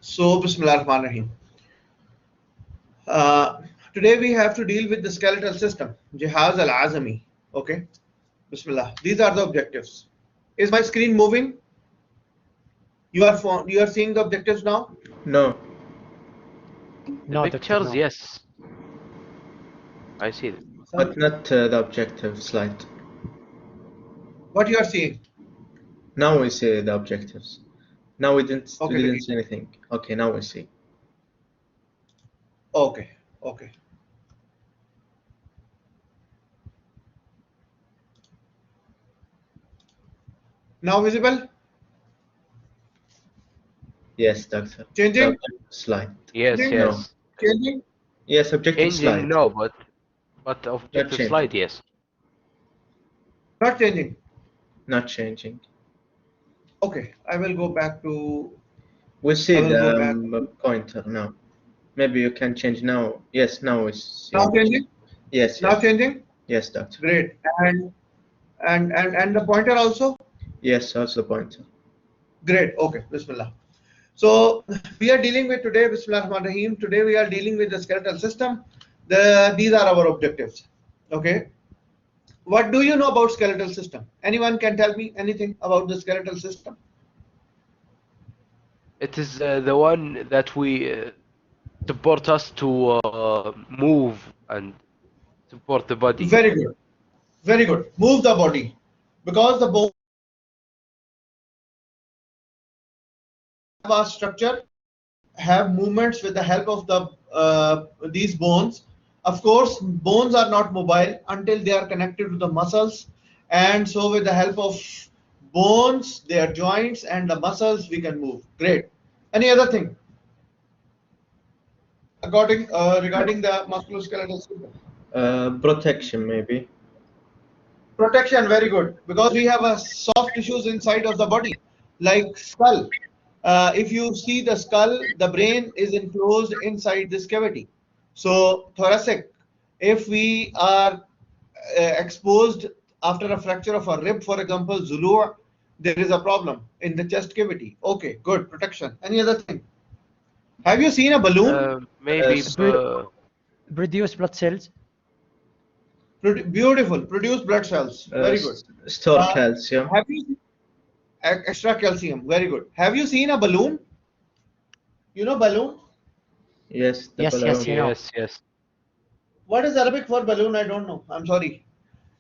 So, Bismillah Rahman Rahim. Today we have to deal with the skeletal system, Jihaz al-Azami. Okay, Bismillah. These are the objectives. Is my screen moving? You are seeing the objectives now? No, No, Doctor, Pictures, no. yes. I see it. but not the objective slide. What you are seeing? Now we see the objectives. Now we didn't Okay, see anything. Okay, now we see. okay, okay. Now visible? Yes, doctor. The Changing? objective slide. Yes, Changing? No. yes. Changing? Yes, objective slide. Changing, no, but objective changing. slide, yes. Not changing. Not changing. Okay, I will go back to. We see I will go the pointer now. Maybe you can change now. Yes, now we see. Now changing? Yes, Now yes, changing? yes, doctor. Great. And the pointer also? Yes, also pointer. Great. Okay. Bismillah. So we are dealing with today, Bismillah Rahman Rahim. Today we are dealing with the skeletal system. These are our objectives. Okay. What do you know about skeletal system? Anyone can tell me anything about the skeletal system? It is the one that we support us to move and support the body. Very good. Very good. Move the body. Because the bone vast structure have movements with the help of these bones. Of course, bones are not mobile until they are connected to the muscles, and so with the help of bones, their joints and the muscles, we can move. Great. Any other thing regarding the musculoskeletal system? Protection, maybe. Protection, very good, because we have a soft tissues inside of the body, like skull. If you see the skull, the brain is enclosed inside this cavity. So thoracic, if we are exposed after a fracture of a rib, for example, Zulu, there is a problem in the chest cavity. Okay, good, protection. Any other thing? Have you seen a balloon? Maybe Produce blood cells. Beautiful, produce blood cells. Very good. Store calcium. Have you seen extra calcium? Very good. Have you seen a balloon? You know balloon? Yes, the Yes, balloon. yes, you know. yes. What is Arabic for balloon? I don't know. I'm sorry.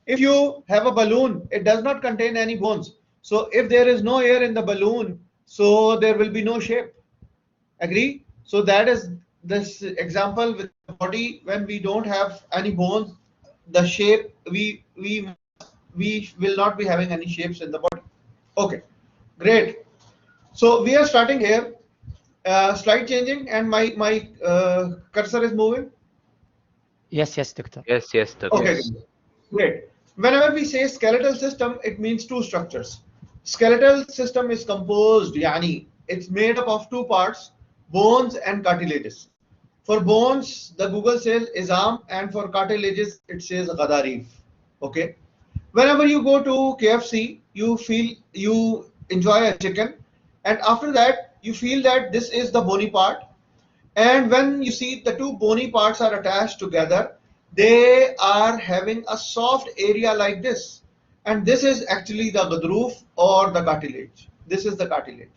If you have a balloon, it does not contain any bones. So if there is no air in the balloon, so there will be no shape. Agree? So that is this example with the body. When we don't have any bones, the shape we will not be having any shapes in the body. Okay, great. So we are starting here. Slide changing, and my cursor is moving. Yes, yes, Doctor. Yes, Doctor. Okay, Yes. great. Whenever we say skeletal system, it means two structures. Skeletal system is composed, yani it's made up of two parts, bones and cartilages. For bones, the Google says izam, and for cartilages, it says ghadarif. Okay. Whenever you go to KFC, you enjoy a chicken, and after that, you feel that this is the bony part. And when you see the two bony parts are attached together, they are having a soft area like this. And this is actually the gadroof or the cartilage. This is the cartilage.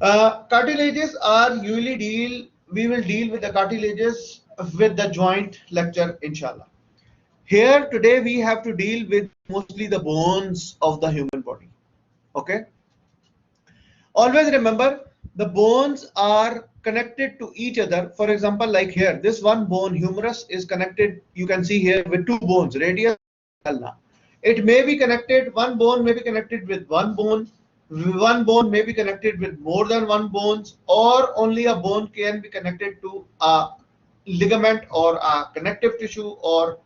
Cartilages are we will deal with the cartilages with the joint lecture, inshallah. Here today we have to deal with mostly the bones of the human body. Okay. Always remember, the bones are connected to each other. For example, like here, this one bone, humerus, is connected, you can see here, with two bones, radius and ulna. It may be connected, one bone may be connected with one bone may be connected with more than one bones, or only a bone can be connected to a ligament or a connective tissue or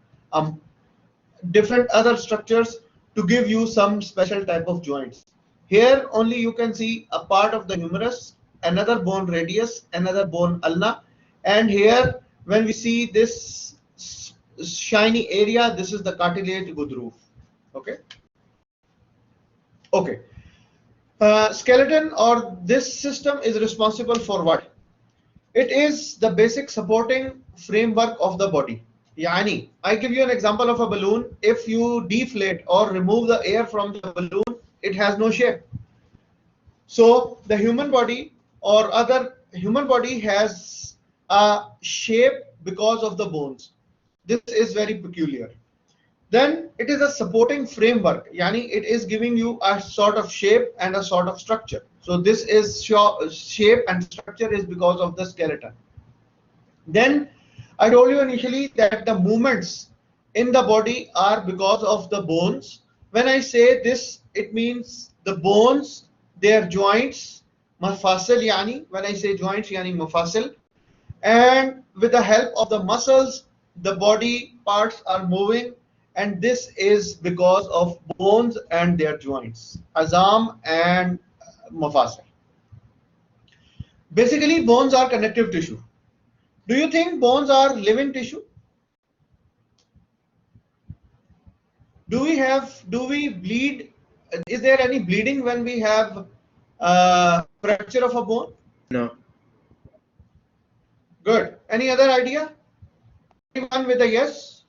different other structures to give you some special type of joints. Here only you can see a part of the humerus, another bone radius, another bone ulna, and here when we see this shiny area, this is the cartilage good roof. Okay. Okay. Skeleton or this system is responsible for what? It is the basic supporting framework of the body. Yani, I give you an example of a balloon. If you deflate or remove the air from the balloon, it has no shape. So the human body or other human body has a shape because of the bones. This is very peculiar. Then it is a supporting framework, yani it is giving you a sort of shape and a sort of structure. So this is shape and structure is because of the skeleton. Then I told you initially that the movements in the body are because of the bones. When I say this, it means the bones, their joints, mafasil yani, when I say joints yani mafasil, and with the help of the muscles, the body parts are moving, and this is because of bones and their joints, azam and mafasil. Basically, bones are connective tissue. Do you think bones are living tissue? Do we bleed? Is there any bleeding when we have fracture of a bone? No. Good. Any other idea? Anyone with a yes?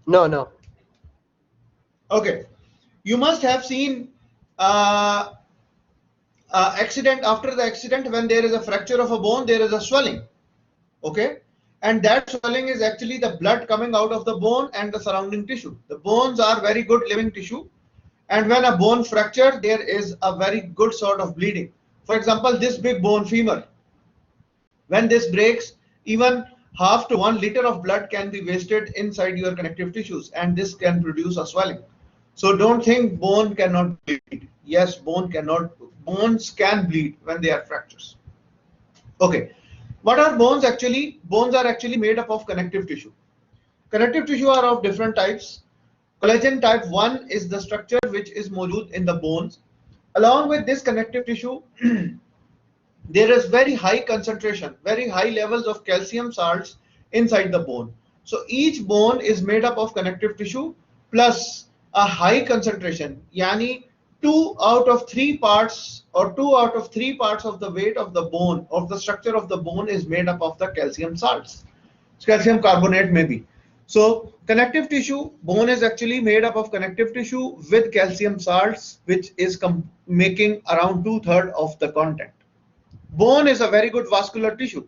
No, no. Okay. You must have seen accident. After the accident, when there is a fracture of a bone, there is a swelling. Okay. And that swelling is actually the blood coming out of the bone and the surrounding tissue. The bones are very good living tissue. And when a bone fracture, there is a very good sort of bleeding. For example, this big bone femur, when this breaks, even half to 1 liter of blood can be wasted inside your connective tissues, and this can produce a swelling. So don't think bone cannot bleed. Yes, bones can bleed when they are fractures. Okay. What are bones actually? Bones are actually made up of connective tissue. Connective tissue are of different types. Collagen type 1 is the structure which is mojood in the bones. Along with this connective tissue, there is very high concentration, very high levels of calcium salts inside the bone. So each bone is made up of connective tissue plus a high concentration, yani 2 out of 3 parts or 2 out of 3 parts of the weight of the bone, of the structure of the bone, is made up of the calcium salts. Calcium carbonate maybe. So connective tissue, bone is actually made up of connective tissue with calcium salts, which is making around 2/3 of the content. Bone is a very good vascular tissue.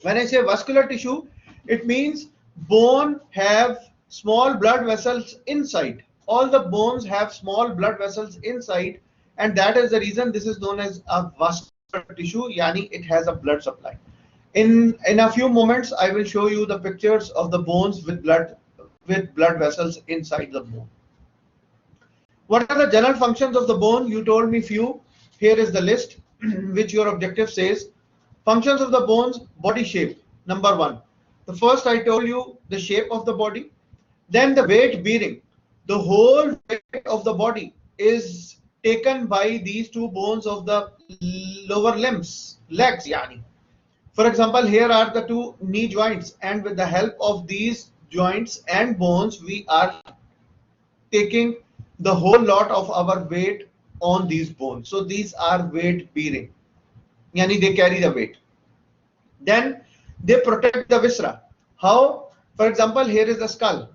When I say vascular tissue, it means bone have small blood vessels inside. All the bones have small blood vessels inside, and that is the reason this is known as a vascular tissue, yani it has a blood supply. In a few moments, I will show you the pictures of the bones with blood vessels inside the bone. What are the general functions of the bone? You told me few. Here is the list, which your objective says. Functions of the bones: body shape, number 1. The first I told you the shape of the body. Then the weight bearing. The whole weight of the body is taken by these 2 bones of the lower limbs, legs yani. For example, here are the 2 knee joints, and with the help of these joints and bones, we are taking the whole lot of our weight on these bones. So these are weight bearing, yani they carry the weight. Then they protect the viscera. How? For example, here is the skull.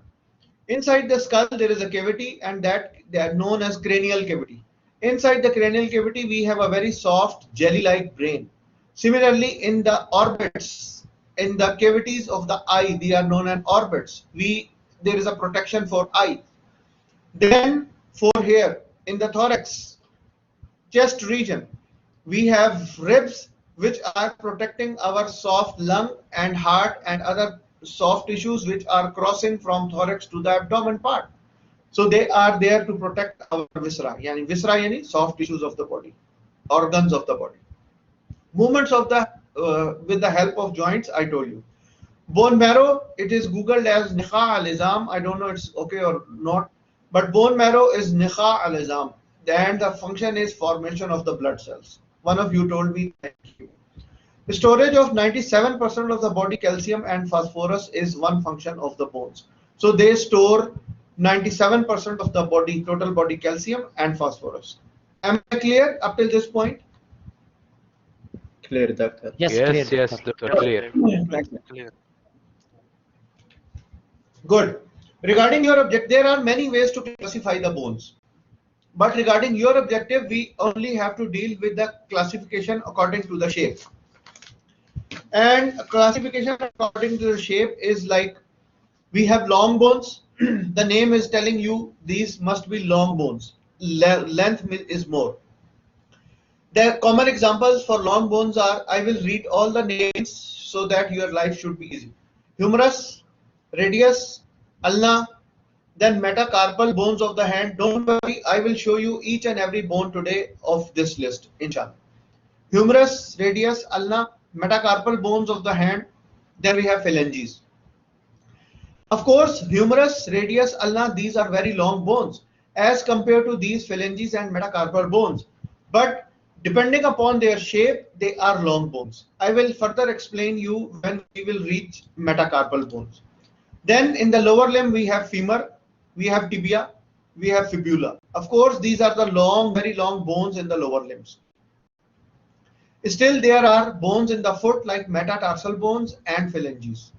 Inside the skull there is a cavity, and that they are known as cranial cavity. Inside the cranial cavity we have a very soft jelly-like brain. Similarly, in the orbits, in the cavities of the eye, they are known as orbits. There is a protection for eye. Then for here in the thorax, chest region, we have ribs which are protecting our soft lung and heart and other soft tissues which are crossing from thorax to the abdomen part. So they are there to protect our viscera. Yani viscera yani soft tissues of the body, organs of the body. Movements of the with the help of joints, I told you. Bone marrow, it is googled as nikha al-izam. I don't know it's okay or not, but bone marrow is nikha al-izam, and the function is formation of the blood cells. One of you told me. Thank you. The storage of 97% of the body calcium and phosphorus is one function of the bones. So they store 97% of the body, total body calcium and phosphorus. Am I clear up till this point? Clear, doctor. Yes, Yes, clear, yes, doctor. doctor, clear. Clear. Good. Regarding your objective, there are many ways to classify the bones. But regarding your objective, we only have to deal with the classification according to the shape. And classification according to the shape is like we have long bones. The name is telling you these must be long bones. Length is more. The common examples for long bones are, I will read all the names so that your life should be easy. Humerus, radius, ulna, then metacarpal bones of the hand. Don't worry, I will show you each and every bone today of this list, inshallah. Humerus, radius, ulna, metacarpal bones of the hand. Then we have phalanges. Of course, humerus, radius, ulna, these are very long bones as compared to these phalanges and metacarpal bones. But depending upon their shape, they are long bones. I will further explain you when we will reach metacarpal bones. Then in the lower limb, we have femur, we have tibia, we have fibula. Of course, these are the long, very long bones in the lower limbs. Still, there are bones in the foot like metatarsal bones and phalanges.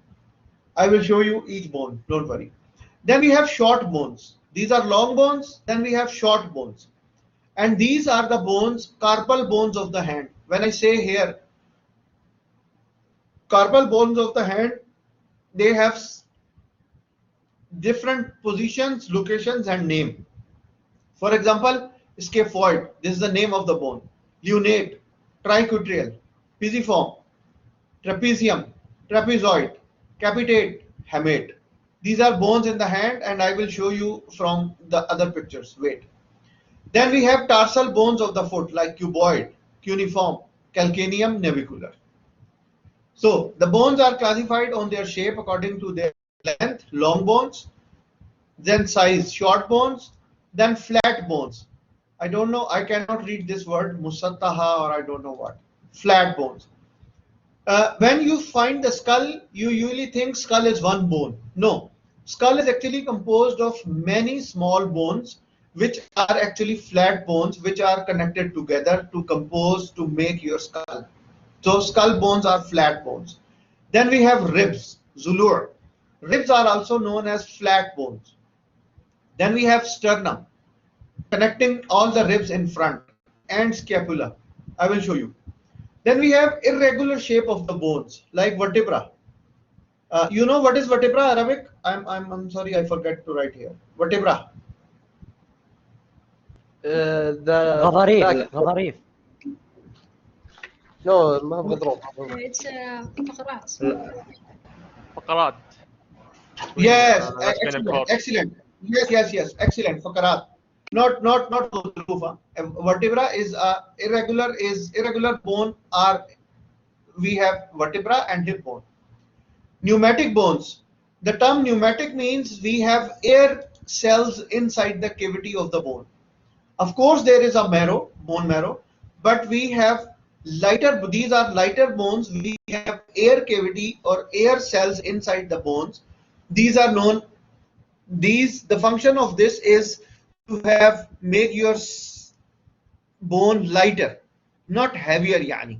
I will show you each bone, don't worry. Then we have short bones. These are long bones, then we have short bones. And these are the bones, carpal bones of the hand. When I say here, carpal bones of the hand, they have different positions, locations, and name. For example, scaphoid, this is the name of the bone. Lunate, triquetral, pisiform, trapezium, trapezoid, capitate, hamate. These are bones in the hand, and I will show you from the other pictures. Wait. Then we have tarsal bones of the foot like cuboid, cuneiform, calcaneum, navicular. So the bones are classified on their shape according to their length, long bones, then size, short bones, then flat bones. I don't know, I cannot read this word, musattaha, or I don't know what. Flat bones. When you find the skull, you usually think skull is one bone. No, skull is actually composed of many small bones which are actually flat bones which are connected together to compose to make your skull. So skull bones are flat bones. Then we have ribs, zulur. Ribs are also known as flat bones. Then we have sternum, connecting all the ribs in front, and scapula. I will show you. Then we have irregular shape of the bones like vertebra. You know what is vertebra, Arabic? I'm sorry, I forgot to write here. Vertebra. The غضاريف back. غضاريف. No, ما بضرب. It's فقرات. فقرات. Yes, Between spinal excellent, cord. excellent. Yes, excellent. Fakarat. Not rufa. Vertebra is irregular bone. We have vertebra and hip bone. Pneumatic bones. The term pneumatic means we have air cells inside the cavity of the bone. Of course, there is a marrow, bone marrow, but we have lighter. These are lighter bones. We have air cavity or air cells inside the bones. These are known. The function of this is to make your bone lighter, not heavier. Yani.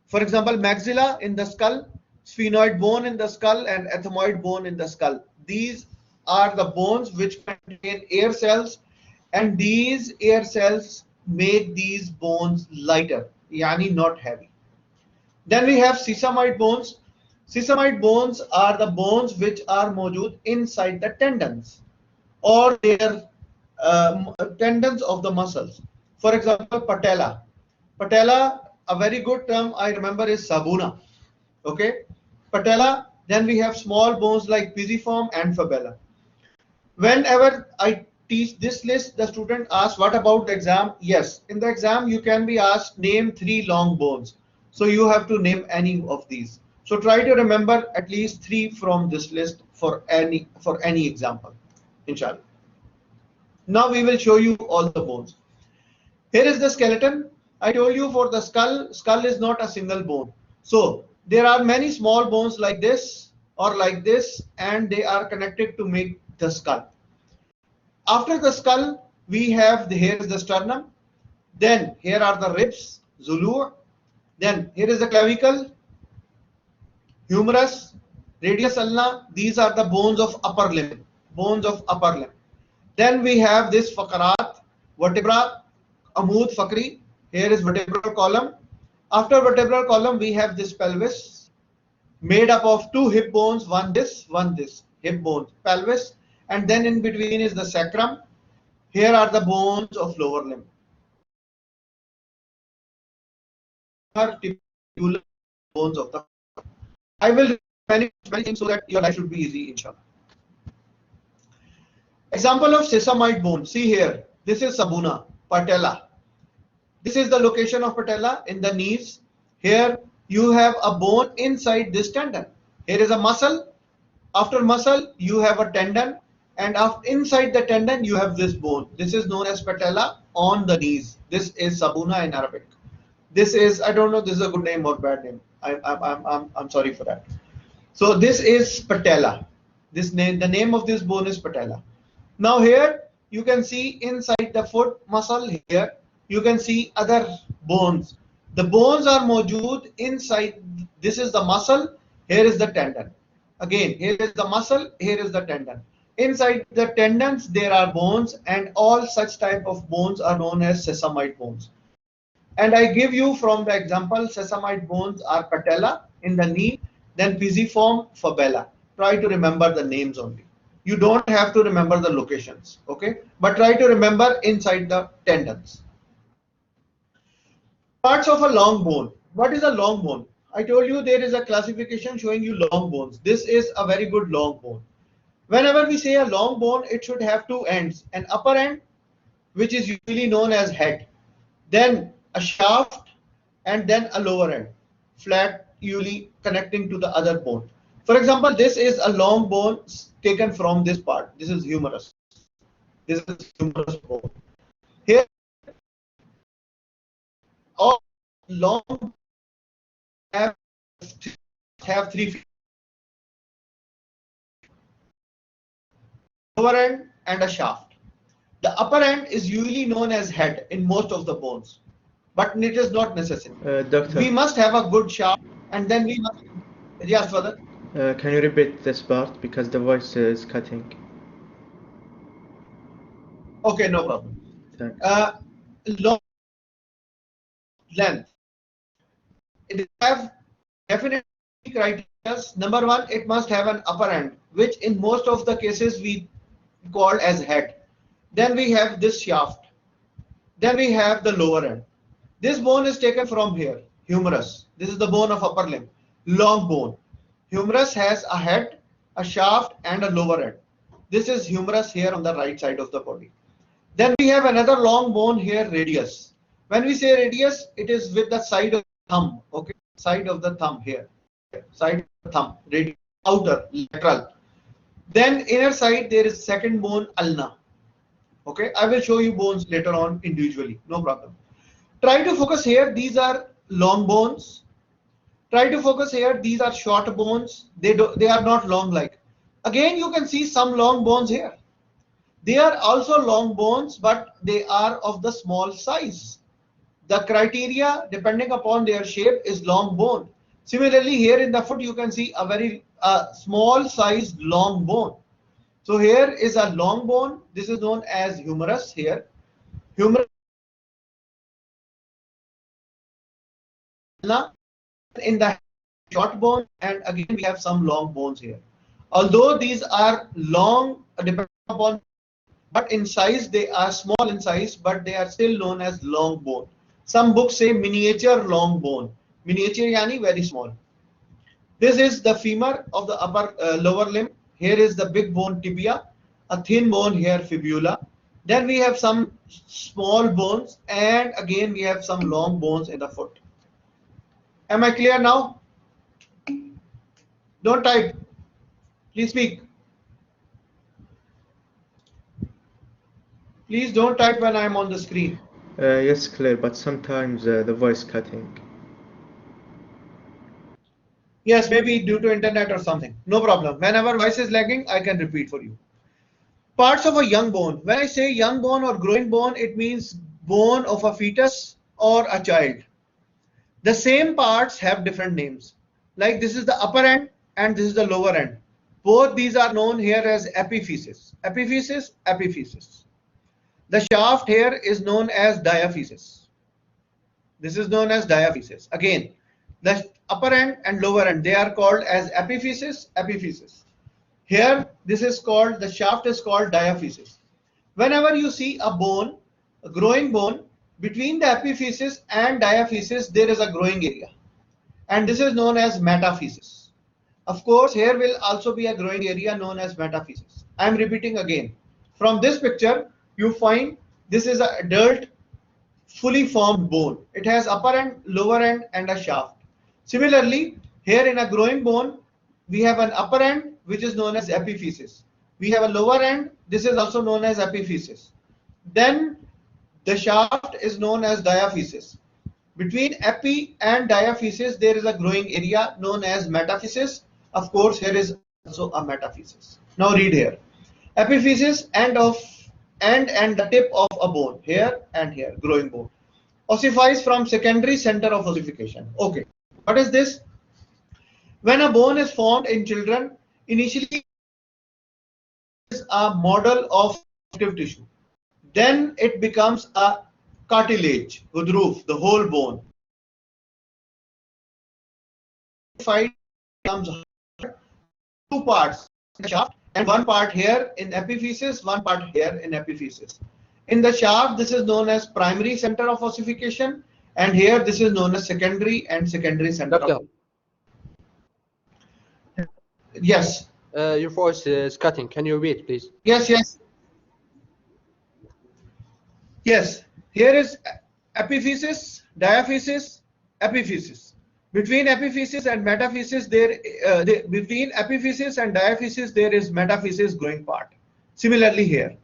For example, maxilla in the skull, sphenoid bone in the skull, and ethmoid bone in the skull. These are the bones which contain air cells, and these air cells make these bones lighter, yani not heavy. Then we have sesamoid bones. Sesamoid bones are the bones which are mojud inside the tendons or their tendons of the muscles. For example, patella. Patella, a very good term I remember is sabuna. Okay, patella. Then we have small bones like pisiform and fibula. Whenever I teach this list, the student asks, what about the exam? Yes, in the exam you can be asked, name 3 long bones. So you have to name any of these. So try to remember at least 3 from this list for any example, inshallah. Now we will show you all the bones. Here is the skeleton. I told you for the skull is not a single bone. So there are many small bones like this or like this, and they are connected to make the skull. After the skull, we have here is the sternum. Then here are the ribs, zulu. Then here is the clavicle, humerus, radius ulna. These are the bones of upper limb. Bones of upper limb. Then we have this faqarat, vertebra, amud fakri. Here is vertebral column. After vertebral column, we have this pelvis made up of two hip bones, one this, hip bones, pelvis, and then in between is the sacrum. Here are the bones of lower limb. Bones of the. I will do many things so that your life should be easy, inshallah. Example of sesamoid bone. See here. This is sabuna, patella. This is the location of patella in the knees. Here you have a bone inside this tendon. Here is a muscle. After muscle, you have a tendon, and inside the tendon, you have this bone. This is known as patella on the knees. This is sabuna in Arabic. This is, I don't know, this is a good name or bad name. I'm sorry for that. So this is patella. This name, the name of this bone is patella. Now here you can see inside the foot muscle here, you can see other bones. The bones are mojood inside. This is the muscle. Here is the tendon. Again, here is the muscle. Here is the tendon. Inside the tendons there are bones, and all such type of bones are known as sesamoid bones. And I give you from the example, sesamoid bones are patella in the knee, then pisiform fibula. Try to remember the names only. You don't have to remember the locations, okay? But try to remember inside the tendons. Parts of a long bone. What is a long bone? I told you there is a classification showing you long bones. This is a very good long bone. Whenever we say a long bone, it should have two ends. An upper end, which is usually known as head. Then a shaft, and then a lower end, flat, usually connecting to the other bone. For example, this is a long bone taken from this part. This is humerus. This is humerus bone. Here, all long have 3 feet. Lower end and a shaft. The upper end is usually known as head in most of the bones, but it is not necessary. Doctor, We must have a good shaft, and then we must. Yes, Father. can you repeat this part because the voice is cutting? Okay, no problem. Thanks. Long length. It have definite criteria. Number one, it must have an upper end, which in most of the cases we call as head. Then we have this shaft. Then we have the lower end. This bone is taken from here, humerus. This is the bone of upper limb, long bone. Humerus has a head, a shaft, and a lower end. This is humerus here on the right side of the body. Then we have another long bone here, radius. When we say radius, it is with the side of the thumb, okay? Side of the thumb here, side of the thumb, radius, outer, lateral. Then inner side, there is second bone, ulna. Okay, I will show you bones later on individually, no problem. Try to focus here, these are long bones. Try to focus here, these are short bones. They are not long like. Again, you can see some long bones here. They are also long bones, but they are of the small size. The criteria, depending upon their shape, is long bone. Similarly, here in the foot, you can see a very small sized long bone. So here is a long bone. This is known as humerus here. Humerus in the short bone, and again we have some long bones here. Although these are long, depending upon, but in size they are small in size, but they are still known as long bone. Some books say miniature long bone. Miniature yani very small. This is the femur of the upper lower limb. Here is the big bone tibia, a thin bone here fibula. Then we have some small bones, and again we have some long bones in the foot. Am I clear now? Don't type. Please speak. Please don't type when I am on the screen. Yes, clear, but sometimes the voice cutting. Yes, maybe due to internet or something. No problem. Whenever voice is lagging, I can repeat for you. Parts of a young bone. When I say young bone or growing bone, it means bone of a fetus or a child. The same parts have different names. Like this is the upper end and this is the lower end. Both these are known here as epiphysis. Epiphysis, epiphysis. The shaft here is known as diaphysis. This is known as diaphysis. Again, the upper end and lower end, they are called as epiphysis, epiphysis. Here, this is called, the shaft is called diaphysis. Whenever you see a bone, a growing bone, between the epiphysis and diaphysis, there is a growing area. And this is known as metaphysis. Of course, here will also be a growing area known as metaphysis. I am repeating again. From this picture, you find this is an adult, fully formed bone. It has upper end, lower end, and a shaft. Similarly, here in a growing bone, we have an upper end, which is known as epiphysis. We have a lower end. This is also known as epiphysis. Then the shaft is known as diaphysis. Between epi and diaphysis, there is a growing area known as metaphysis. Of course, here is also a metaphysis. Now read here. Epiphysis and the tip of a bone, here and here, growing bone, ossifies from secondary center of ossification. Okay, what is this? When a bone is formed in children, initially is a model of connective tissue. Then it becomes a cartilage, ghudroof, the whole bone. Becomes two parts, the shaft, and one part here in epiphysis, one part here in epiphysis. In the shaft, this is known as primary center of ossification, and here this is known as secondary and secondary center. Doctor, Yes, your voice is cutting. Can you repeat, please? yes, yes. Yes, here is epiphysis, diaphysis, epiphysis. Between epiphysis and metaphysis, between epiphysis and diaphysis, there is metaphysis growing part. Similarly here,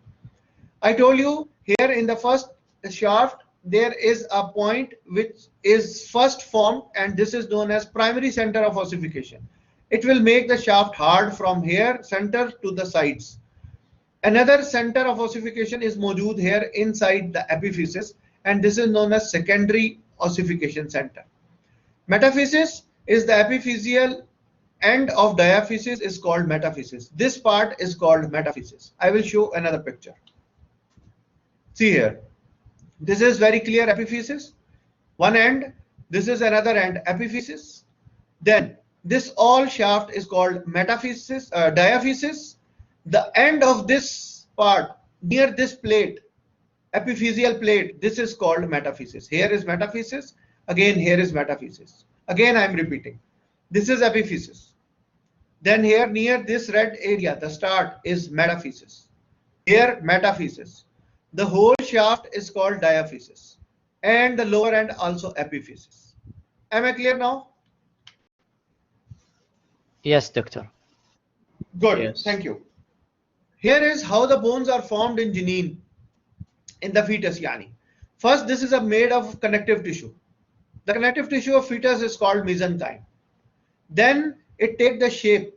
I told you here in the first shaft, there is a point which is first formed, and this is known as primary center of ossification. It will make the shaft hard from here, center to the sides. Another center of ossification is mojood here inside the epiphysis, and this is known as secondary ossification center. Metaphysis is the epiphyseal end of diaphysis is called metaphysis. This part is called metaphysis. I will show another picture. See here. This is very clear epiphysis. One end. This is another end, epiphysis. Then this all shaft is called metaphysis, diaphysis. The end of this part near this plate, epiphyseal plate, this is called metaphysis. Here is metaphysis. Again, here is metaphysis. Again, I am repeating. This is epiphysis. Then here near this red area, the start is metaphysis. Here, metaphysis. The whole shaft is called diaphysis. And the lower end also epiphysis. Am I clear now? Yes, doctor. Good. Yes. Thank you. Here is how the bones are formed in janeen, in the fetus, yani. First, this is made of connective tissue. The connective tissue of fetus is called mesenchyme. Then it takes the shape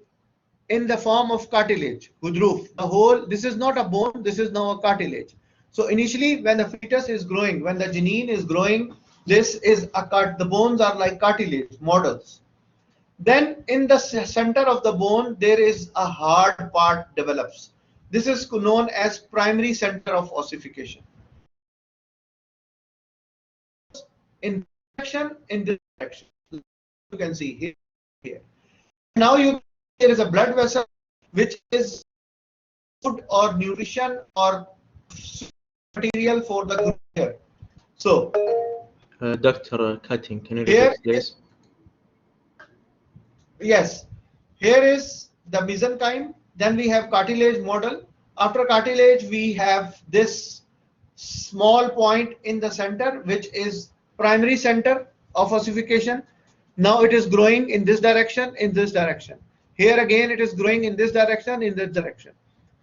in the form of cartilage, ghudroof. The whole, this is not a bone, this is now a cartilage. So initially, when the fetus is growing, when the janeen is growing, this is the bones are like cartilage models. Then in the center of the bone, there is a hard part develops. This is known as primary center of ossification. In this direction, you can see here. Now there is a blood vessel which is food or nutrition or material for the group here. So Dr. Cutting, can you here repeat, please? yes, here is the mesenchyme. Then we have cartilage model. After cartilage, we have this small point in the center, which is primary center of ossification. Now it is growing in this direction, in this direction. Here again, it is growing in this direction, in this direction.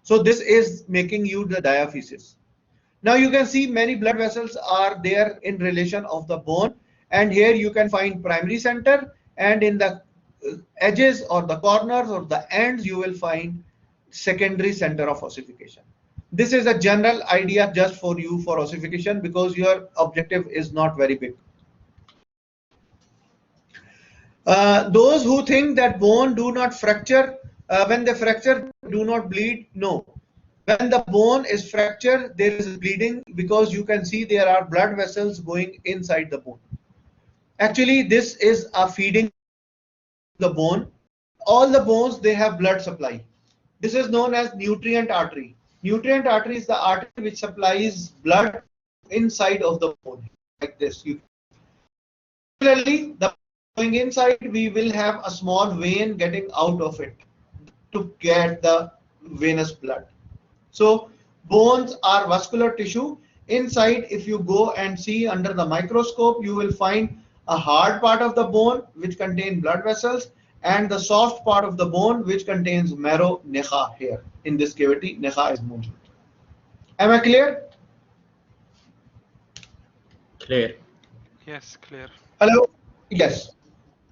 So this is making you the diaphysis. Now you can see many blood vessels are there in relation of the bone, and here you can find primary center, and in the edges or the corners or the ends you will find secondary center of ossification. This is a general idea just for you for ossification because your objective is not very big. Those who think that bone do not fracture, when they fracture, do not bleed. No. When the bone is fractured, there is bleeding because you can see there are blood vessels going inside the bone. Actually, this is a feeding the bone. All the bones, they have blood supply. This is known as nutrient artery. Nutrient artery is the artery which supplies blood inside of the bone, like this. Similarly, the going inside, we will have a small vein getting out of it to get the venous blood. So bones are vascular tissue. Inside, if you go and see under the microscope, you will find a hard part of the bone which contains blood vessels, and the soft part of the bone which contains marrow, nekha here. In this cavity, nekha is moved. Am I clear? Clear. Yes, clear. Hello? Yes.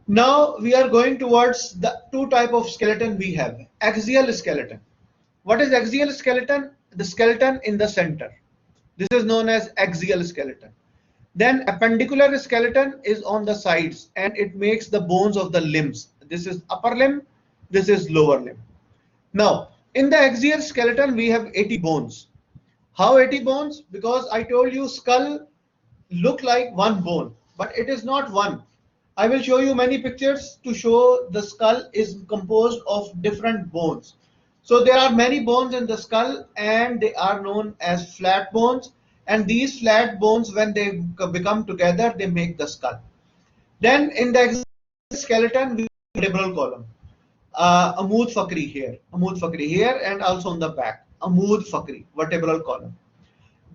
Now we are going towards the two type of skeleton we have. Axial skeleton. What is axial skeleton? The skeleton in the center. This is known as axial skeleton. Then appendicular skeleton is on the sides and it makes the bones of the limbs. This is upper limb, this is lower limb. Now, in the axial skeleton, we have 80 bones. How 80 bones? Because I told you skull look like one bone, but it is not one. I will show you many pictures to show the skull is composed of different bones. So there are many bones in the skull and they are known as flat bones. And these flat bones, when they become together, they make the skull. Then in the axial skeleton, we have vertebral column. Amood Fakri here and also on the back. Amood Fakri, vertebral column.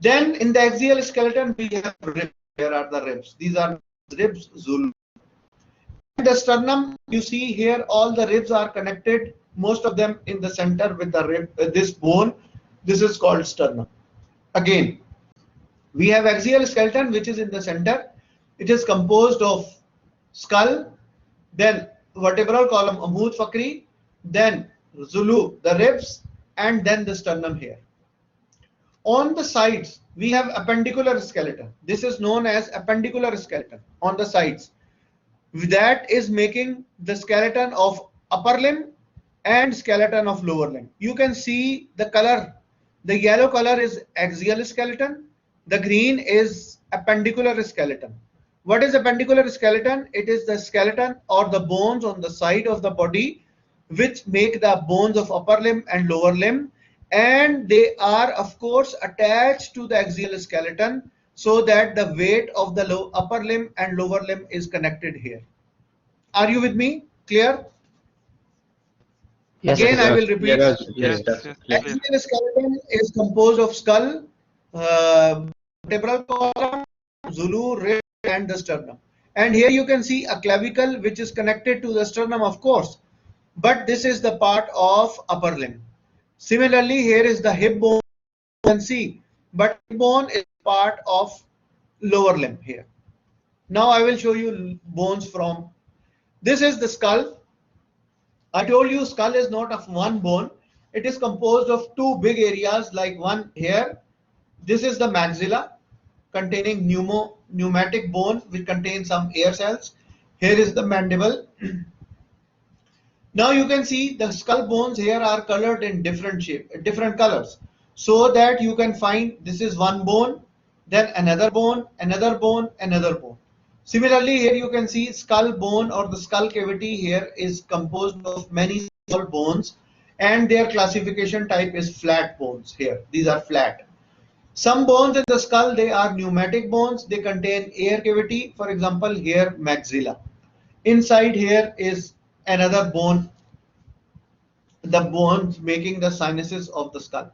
Then in the axial skeleton, we have ribs. Here are the ribs. These are ribs, Zulu. The sternum, you see here, all the ribs are connected, most of them in the center with the rib, this bone. This is called sternum. Again, we have axial skeleton which is in the center. It is composed of skull, then vertebral column, Amood Fakri, then Zulu, the ribs, and then the sternum here. On the sides, we have appendicular skeleton. This is known as appendicular skeleton on the sides. That is making the skeleton of upper limb and skeleton of lower limb. You can see the color. The yellow color is axial skeleton. The green is appendicular skeleton. What is appendicular skeleton? It is the skeleton or the bones on the side of the body which make the bones of upper limb and lower limb, and they are of course attached to the axial skeleton so that the weight of the upper limb and lower limb is connected here. Are you with me? Clear? Yes, Again, yes. I will repeat. Yes, Yes, that's yes, clear. clear. Axial skeleton is composed of skull, vertebral column, Zulu, rib, and the sternum. And here you can see a clavicle which is connected to the sternum, of course, but this is the part of upper limb. Similarly, here is the hip bone, you can see, but hip bone is part of lower limb here. Now I will show you bones from. This is the skull. I told you skull is not of one bone. It is composed of two big areas, like one here. This is the maxilla containing pneumatic bone which contains some air cells. Here is the mandible. Now you can see the skull bones here are colored in different shape, different colors, so that you can find this is one bone, then another bone, another bone, another bone. Similarly, here you can see skull bone or the skull cavity here is composed of many small bones, and their classification type is flat bones here. These are flat. Some bones in the skull, they are pneumatic bones. They contain air cavity. For example, here maxilla. Inside here is another bone, the bones making the sinuses of the skull.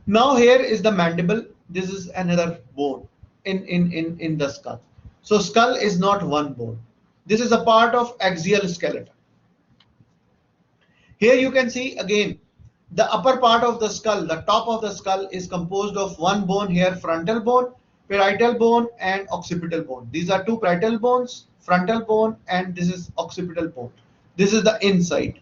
Now here is the mandible. This is another bone in the skull. So skull is not one bone. This is a part of axial skeleton. Here you can see again the upper part of the skull, the top of the skull is composed of one bone here, frontal bone, parietal bone, and occipital bone. These are two parietal bones, frontal bone, and this is occipital bone. This is the inside.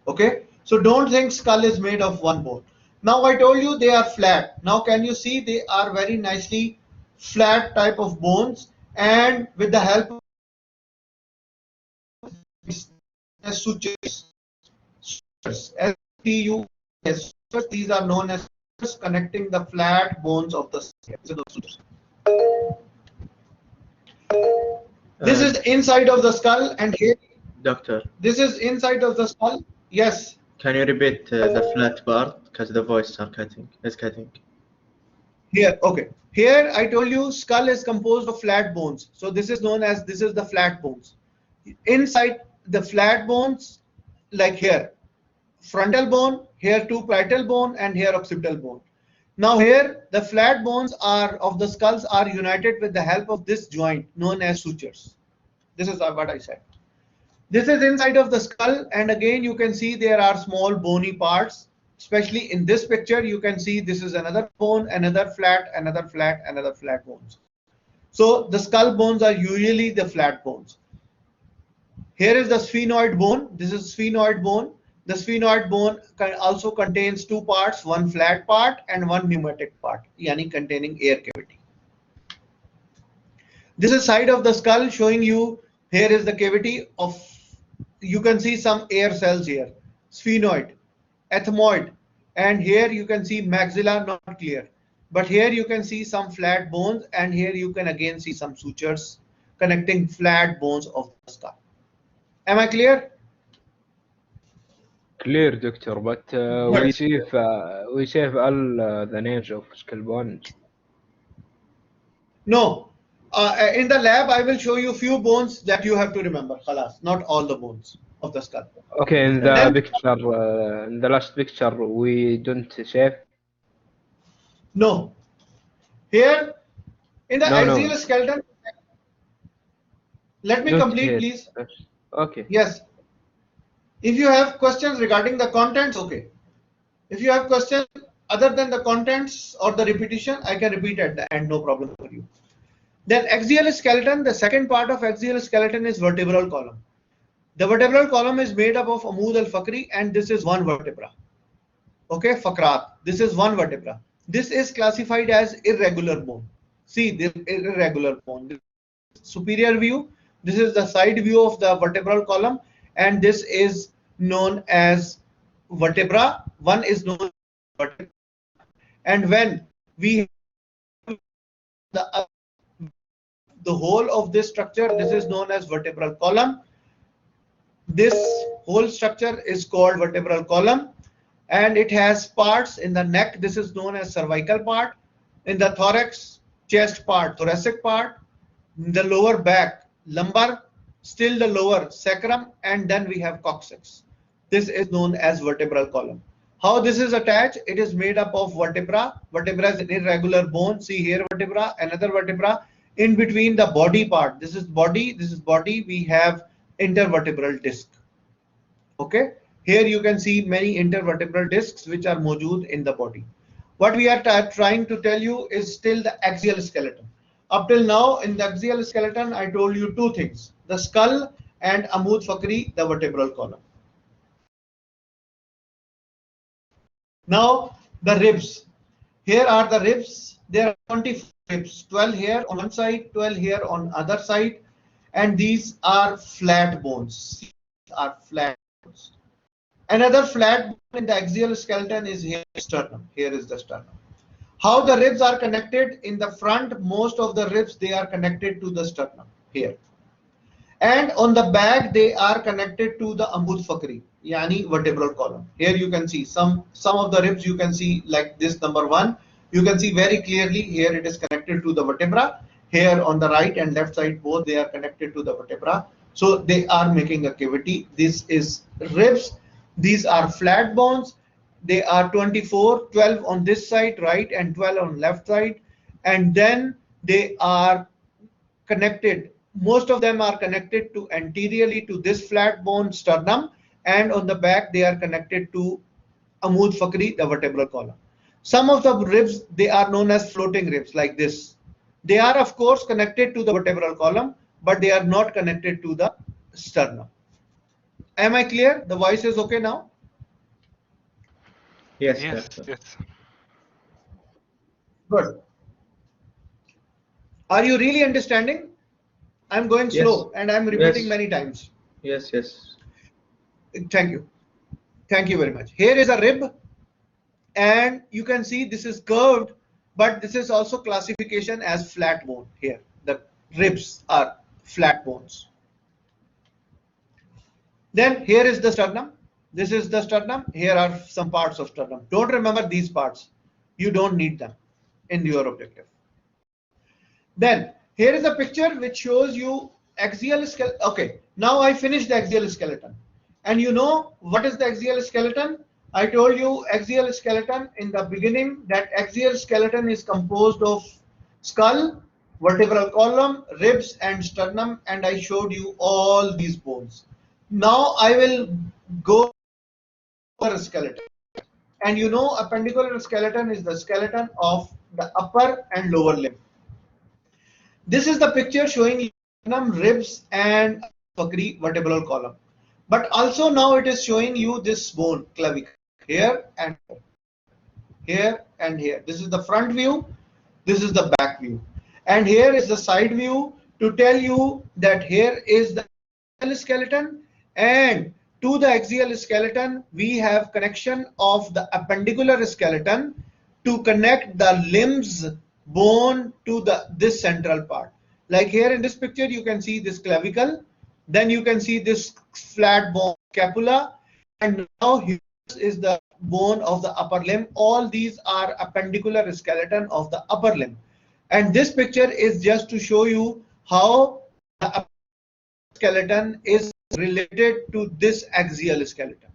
Okay, so don't think skull is made of one bone. Now I told you they are flat. Now can you see they are very nicely flat type of bones, and with the help of sutures, STUS, these are known as sutures connecting the flat bones of the skull. This is inside of the skull, and here Doctor, this is inside of the skull. Yes. can you repeat the flat part because the voice is cutting. Here, okay. Here I told you skull is composed of flat bones. So this is known as, this is the flat bones. Inside the flat bones, like here, frontal bone, here two parietal bone, and here occipital bone. Now here the flat bones are of the skulls are united with the help of this joint known as sutures. This is what I said. This is inside of the skull, and again you can see there are small bony parts. Especially in this picture, you can see this is another bone, another flat, another flat, another flat bones. So the skull bones are usually the flat bones. Here is the sphenoid bone. This is sphenoid bone. The sphenoid bone also contains two parts, one flat part and one pneumatic part, yani containing air cavity. This is side of the skull showing you, here is the cavity of, you can see some air cells here, sphenoid, ethmoid, and here you can see maxilla, not clear, but here you can see some flat bones, and here you can again see some sutures connecting flat bones of the skull. Am I clear? Clear, doctor, but we save all the names of skull bones. No. In the lab, I will show you few bones that you have to remember. Khalas, not all the bones of the skull. Okay, in the picture, in the last picture, we don't save. No. Here, in the axial No. skeleton, let me Not complete, here. please. Okay. Yes. If you have questions regarding the contents, okay. If you have questions other than the contents or the repetition, I can repeat at the end, no problem for you. Then axial skeleton, the second part of axial skeleton is vertebral column. The vertebral column is made up of Amud al-Fakri, and this is one vertebra. Okay, Fakrat. This is one vertebra. This is classified as irregular bone. See, this irregular bone. This superior view. This is the side view of the vertebral column, and this is known as vertebra. One is known as vertebra. And when we the whole of this structure, this is known as vertebral column. This whole structure is called vertebral column, and it has parts in the neck. This is known as cervical part. In the thorax, chest part, thoracic part. In the lower back, lumbar, still the lower sacrum, and then we have coccyx. This is known as vertebral column. How this is attached? It is made up of vertebra. Vertebra is an irregular bone. See here vertebra, another vertebra. In between the body part, this is body, this is body, we have intervertebral disc. Okay, here you can see many intervertebral discs which are mojood in the body. What we are trying to tell you is still the axial skeleton. Up till now in the axial skeleton, I told you two things, the skull and Amud Fakri, the vertebral column. Now the ribs. Here are the ribs. There are 24 ribs, 12 here on one side, 12 here on other side, and these are flat bones. These are flat bones. Another flat bone in the axial skeleton is here, sternum. Here is the sternum. How the ribs are connected? In the front, most of the ribs, they are connected to the sternum here. And on the back, they are connected to the Amud Fakri, yani vertebral column. Here you can see some of the ribs, you can see like this number 1. You can see very clearly here it is connected to the vertebra. Here on the right and left side, both they are connected to the vertebra. So they are making a cavity. This is ribs. These are flat bones. They are 24, 12 on this side, right, and 12 on left side. And then they are connected. Most of them are connected to anteriorly to this flat bone sternum, and on the back they are connected to Amud Fakri, the vertebral column. Some of the ribs, they are known as floating ribs like this. They are of course connected to the vertebral column, but they are not connected to the sternum. Am I clear? The voice is okay now? Yes, Yes, doctor. yes. Good. Are you really understanding? I'm going Yes. slow and I'm repeating Yes. many times. Yes. Yes. Thank you. Thank you very much. Here is a rib, and you can see this is curved, but this is also classification as flat bone. Here, the ribs are flat bones. Then here is the sternum. This is the sternum. Here are some parts of sternum. Don't remember these parts. You don't need them in your objective. Then here is a picture which shows you axial skeleton. Okay, now I finished the axial skeleton. And you know what is the axial skeleton? I told you axial skeleton in the beginning, that axial skeleton is composed of skull, vertebral column, ribs, and sternum, and I showed you all these bones. Now I will go over skeleton. And you know appendicular skeleton is the skeleton of the upper and lower limb. This is the picture showing sternum, ribs, and Fakri vertebral column. But also now it is showing you this bone, clavicle, here and here and here. This is the front view, this is the back view. And here is the side view to tell you that here is the axial skeleton, and to the axial skeleton we have connection of the appendicular skeleton to connect the limbs bone to this central part. Like here in this picture you can see this clavicle, then you can see this flat bone scapula, and now here is the bone of the upper limb. All these are appendicular skeleton of the upper limb, and this picture is just to show you how the skeleton is related to this axial skeleton.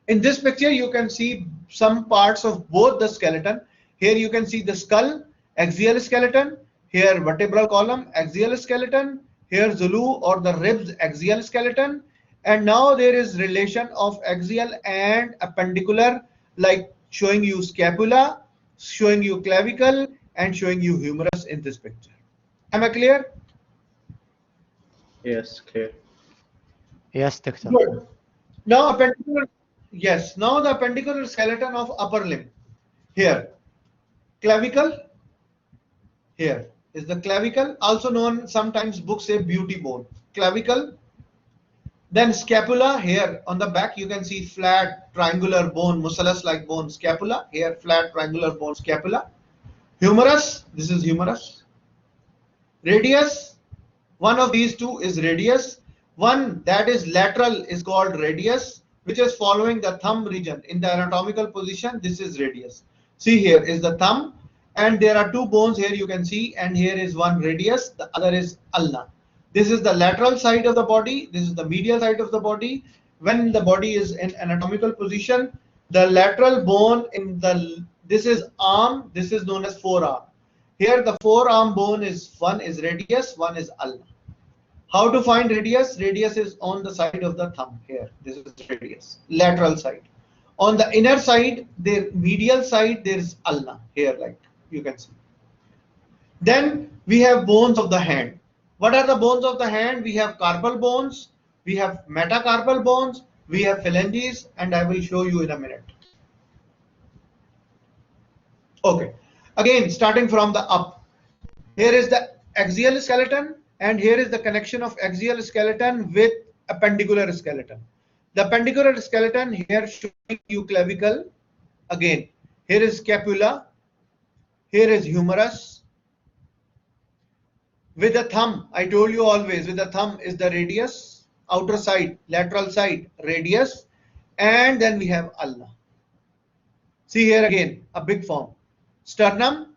In this picture you can see some parts of both the skeleton. Here you can see the skull, axial skeleton, here vertebral column, axial skeleton, here Zulu or the ribs, axial skeleton, and now there is relation of axial and appendicular, like showing you scapula, showing you clavicle, and showing you humerus in this picture. Am I clear? Yes, clear. Yes, doctor. Good. Now appendicular, yes, now the appendicular skeleton of upper limb. Here, clavicle, here is the clavicle, also known, sometimes books say beauty bone. Clavicle, then scapula, here on the back you can see flat triangular bone, mucellus like bone, scapula, here flat triangular bone, scapula. Humerus, this is humerus. Radius, one of these two is radius. One that is lateral is called radius, which is following the thumb region in the anatomical position. This is radius. See, here is the thumb, and there are two bones here you can see, and here is one radius, the other is ulna. This is the lateral side of the body, this is the medial side of the body. When the body is in anatomical position, the lateral bone in this is arm, this is known as forearm. Here the forearm bone is, one is radius, one is ulna. How to find radius? Radius is on the side of the thumb here. This is radius, lateral side. On the inner side, the medial side, there is ulna here, like you can see. Then we have bones of the hand. What are the bones of the hand? We have carpal bones, we have metacarpal bones, we have phalanges, and I will show you in a minute. Okay, again starting from the up. Here is the axial skeleton, and here is the connection of axial skeleton with appendicular skeleton. The appendicular skeleton here showing you clavicle. Again, here is scapula, here is humerus. With the thumb, I told you always, with the thumb is the radius, outer side, lateral side, radius, and then we have ulna. See here again, a big form. Sternum,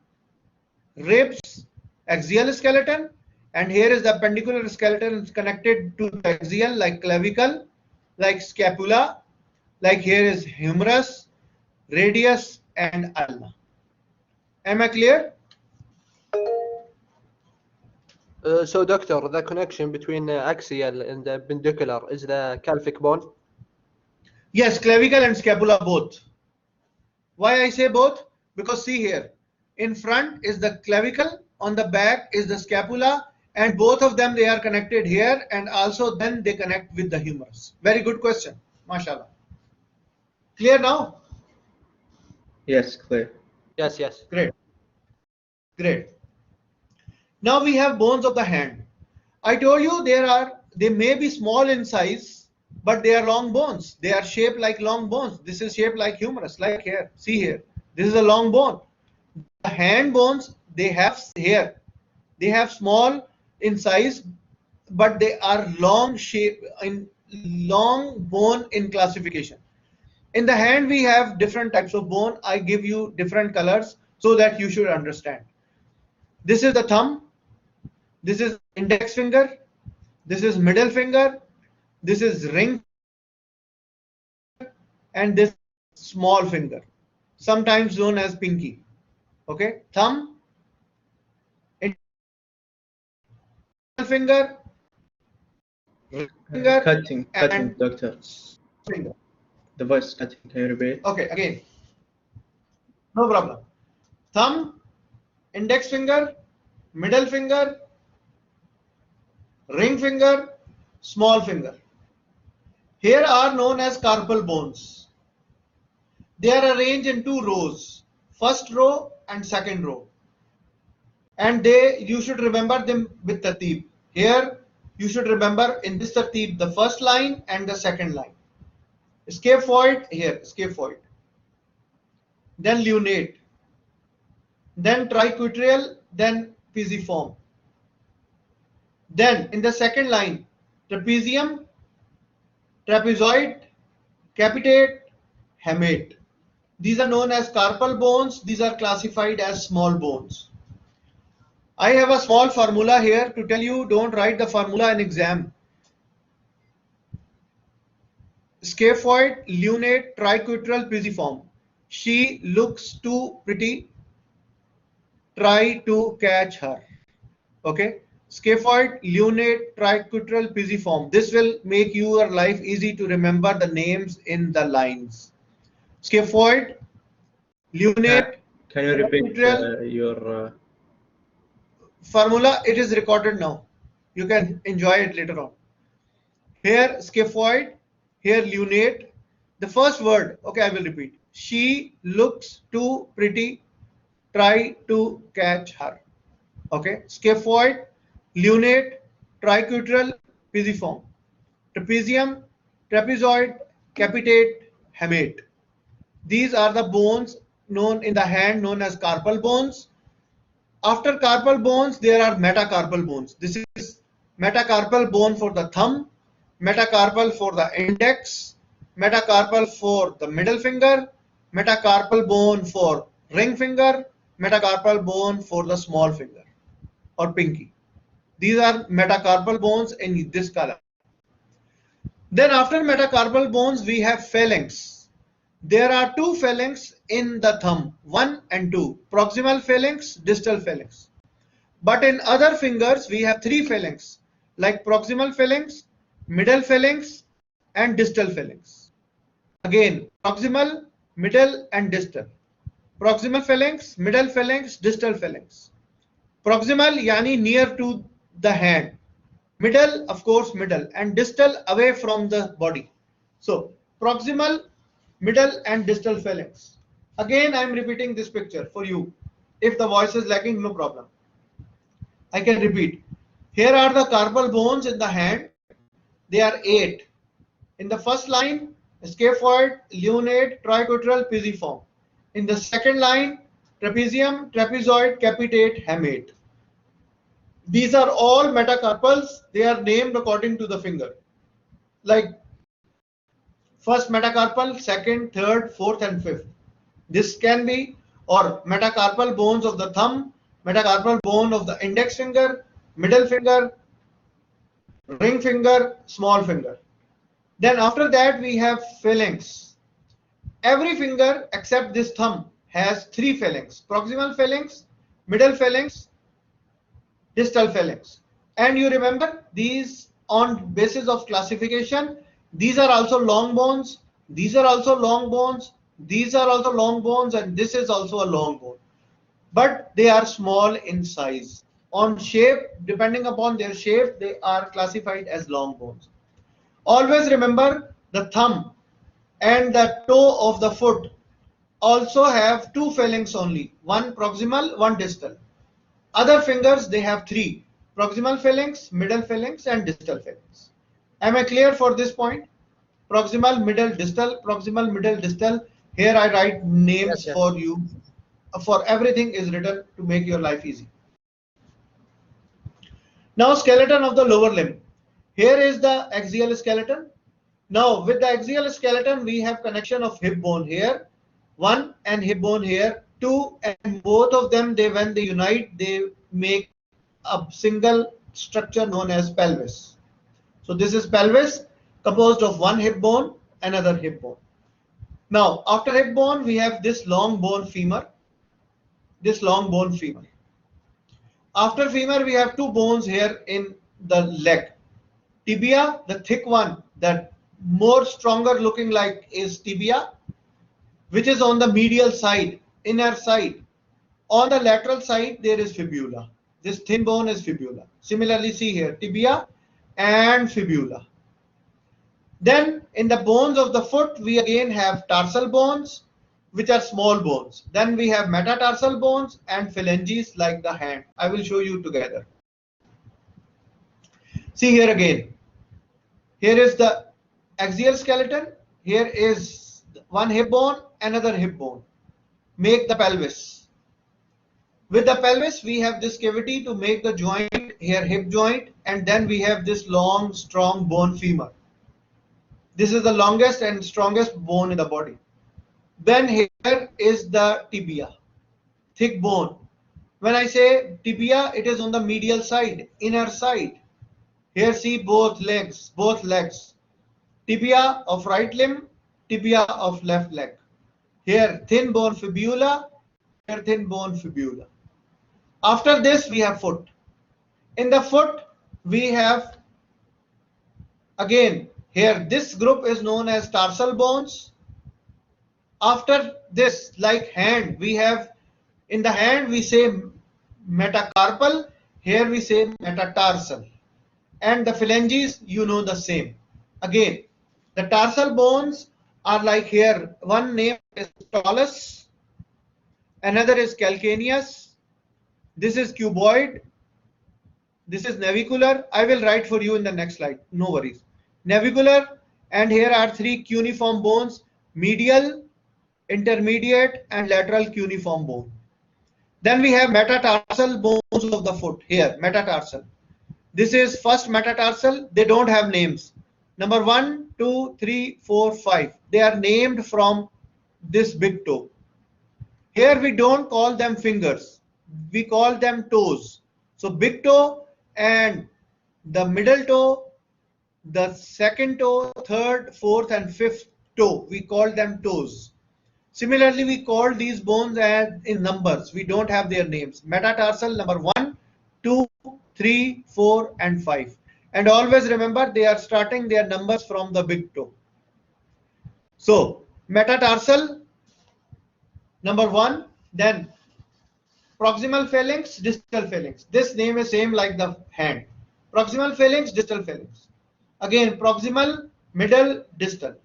ribs, axial skeleton, and here is the appendicular skeleton connected to the axial, like clavicle, like scapula, like here is humerus, radius, and ulna. Am I clear? So, doctor, the connection between axial and the appendicular is the calcic bone? Yes, clavicle and scapula both. Why I say both? Because see here, in front is the clavicle, on the back is the scapula, and both of them, they are connected here, and also then they connect with the humerus. Very good question, mashallah. Clear now? Yes, clear. Yes, yes. Great. Great. Now we have bones of the hand. I told you they may be small in size, but they are long bones. They are shaped like long bones. This is shaped like humerus, like here. See here. This is a long bone. The hand bones, they have here. They have small in size, but they are long shape in long bone in classification. In the hand, we have different types of bone. I give you different colors so that you should understand. This is the thumb. This is index finger. This is middle finger. This is ring, and this small finger, sometimes known as pinky. Okay, thumb, index finger, ring finger, Cutting, and doctor. finger. The voice is cutting. Can you repeat? Okay, again, no problem. Thumb, index finger, middle finger, ring finger, small finger. Here are known as carpal bones. They are arranged in two rows, first row and second row. And you should remember them with tartib. Here you should remember in this tartib the first line and the second line. Scaphoid, here, scaphoid. Then lunate. Then triquetral, then pisiform. Then in the second line, trapezium, trapezoid, capitate, hamate. These are known as carpal bones. These are classified as small bones. I have a small formula here to tell you, don't write the formula in exam. Scaphoid, lunate, triquetral, pisiform. She looks too pretty. Try to catch her. Okay. Scaphoid, lunate, triquetral, pisiform. This will make your life easy to remember the names in the lines. Scaphoid, lunate. Can you repeat your formula? It is recorded now. You can enjoy it later on. Here scaphoid, here lunate. The first word, okay, I will repeat. She looks too pretty. Try to catch her. Okay, scaphoid, lunate, triquetral, pisiform, trapezium, trapezoid, capitate, hamate. These are the bones known in the hand known as carpal bones. After carpal bones, there are metacarpal bones. This is metacarpal bone for the thumb, metacarpal for the index, metacarpal for the middle finger, metacarpal bone for ring finger, metacarpal bone for the small finger or pinky. These are metacarpal bones in this color. Then after metacarpal bones, we have phalanx. There are two phalanx in the thumb, 1 and 2, proximal phalanx, distal phalanx. But in other fingers, we have 3 phalanx, like proximal phalanx, middle phalanx, and distal phalanx. Again, proximal, middle, and distal. Proximal phalanx, middle phalanx, distal phalanx. Proximal, yani near to the hand. Middle, of course, middle, and distal away from the body. So, proximal, middle, and distal phalanx. Again, I am repeating this picture for you. If the voice is lacking, no problem. I can repeat. Here are the carpal bones in the hand. They are 8. In the first line, scaphoid, lunate, triquetral, pisiform. In the second line, trapezium, trapezoid, capitate, hamate. These are all metacarpals. They are named according to the finger. Like first metacarpal, second, third, fourth, and fifth. This can be, or metacarpal bones of the thumb, metacarpal bone of the index finger, middle finger, ring finger, small finger. Then after that we have phalanx. Every finger except this thumb has 3 phalanx: proximal phalanx, middle phalanx, distal phalanx. And you remember these on basis of classification, these are also long bones, these are also long bones, these are also long bones, and this is also a long bone. But they are small in size. On shape, depending upon their shape, they are classified as long bones. Always remember the thumb and the toe of the foot also have two phalanx only, one proximal, one distal. Other fingers, they have three: proximal phalanx, middle phalanx, and distal phalanx. Am I clear for this point? Proximal, middle, distal, proximal, middle, distal. Here I write names Yes. for you. For everything is written to make your life easy. Now skeleton of the lower limb. Here is the axial skeleton. Now with the axial skeleton, we have connection of hip bone here, one, and hip bone here, two, and both of them, when they unite, they make a single structure known as pelvis. So this is pelvis, composed of one hip bone, another hip bone. Now after hip bone, we have this long bone femur, this long bone femur. After femur, we have two bones here in the leg. Tibia, the thick one, that more stronger looking like is tibia, which is on the medial side, inner side. On the lateral side, there is fibula. This thin bone is fibula. Similarly, see here, tibia and fibula. Then in the bones of the foot, we again have tarsal bones, which are small bones. Then we have metatarsal bones and phalanges like the hand. I will show you together. See here again. Here is the axial skeleton. Here is one hip bone, another hip bone. Make the pelvis. With the pelvis, we have this cavity to make the joint, here hip joint, and then we have this long, strong bone femur. This is the longest and strongest bone in the body. Then here is the tibia, thick bone. When I say tibia, it is on the medial side, inner side. Here see both legs. Tibia of right limb, tibia of left leg. Here thin bone fibula, here thin bone fibula. After this we have foot. In the foot we have again here this group is known as tarsal bones. After this, like hand, we have in the hand we say metacarpal, here we say metatarsal. And the phalanges, you know the same. Again, the tarsal bones are like here. One name is talus, another is calcaneus, this is cuboid, this is navicular. I will write for you in the next slide, no worries. Navicular, and here are three cuneiform bones: medial, intermediate, and lateral cuneiform bone. Then we have metatarsal bones of the foot. Here, metatarsal. This is first metatarsal. They don't have names. Number 1, 2, 3, 4, 5. They are named from this big toe. Here we don't call them fingers. We call them toes. So big toe and the middle toe, the second toe, third, fourth, and fifth toe, we call them toes. Similarly, we call these bones as in numbers. We don't have their names. Metatarsal number 1, 2, 3, 4, and 5. And always remember they are starting their numbers from the big toe. So metatarsal number 1, then proximal phalanx, distal phalanx. This name is same like the hand. Proximal phalanx, distal phalanx. Again, proximal, middle, distal.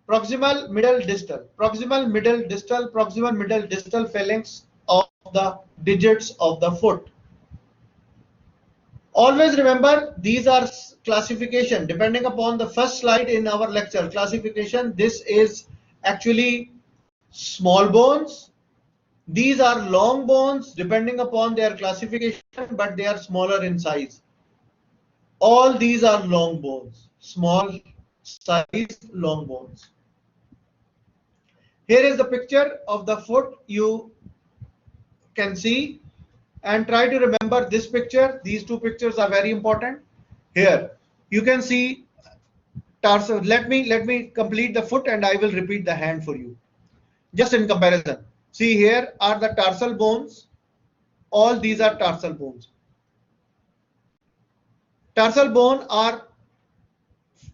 Proximal, middle, distal. Proximal, middle, distal. Proximal, middle, distal phalanx of the digits of the foot. Always remember these are classification depending upon the first slide in our lecture. Classification, this is actually small bones. These are long bones depending upon their classification, but they are smaller in size. All these are long bones, small size long bones. Here is the picture of the foot you can see, and try to remember this picture. These two pictures are very important. Here you can see tarsal. Let me complete the foot and I will repeat the hand for you. Just in comparison. See, here are the tarsal bones. All these are tarsal bones. Tarsal bone are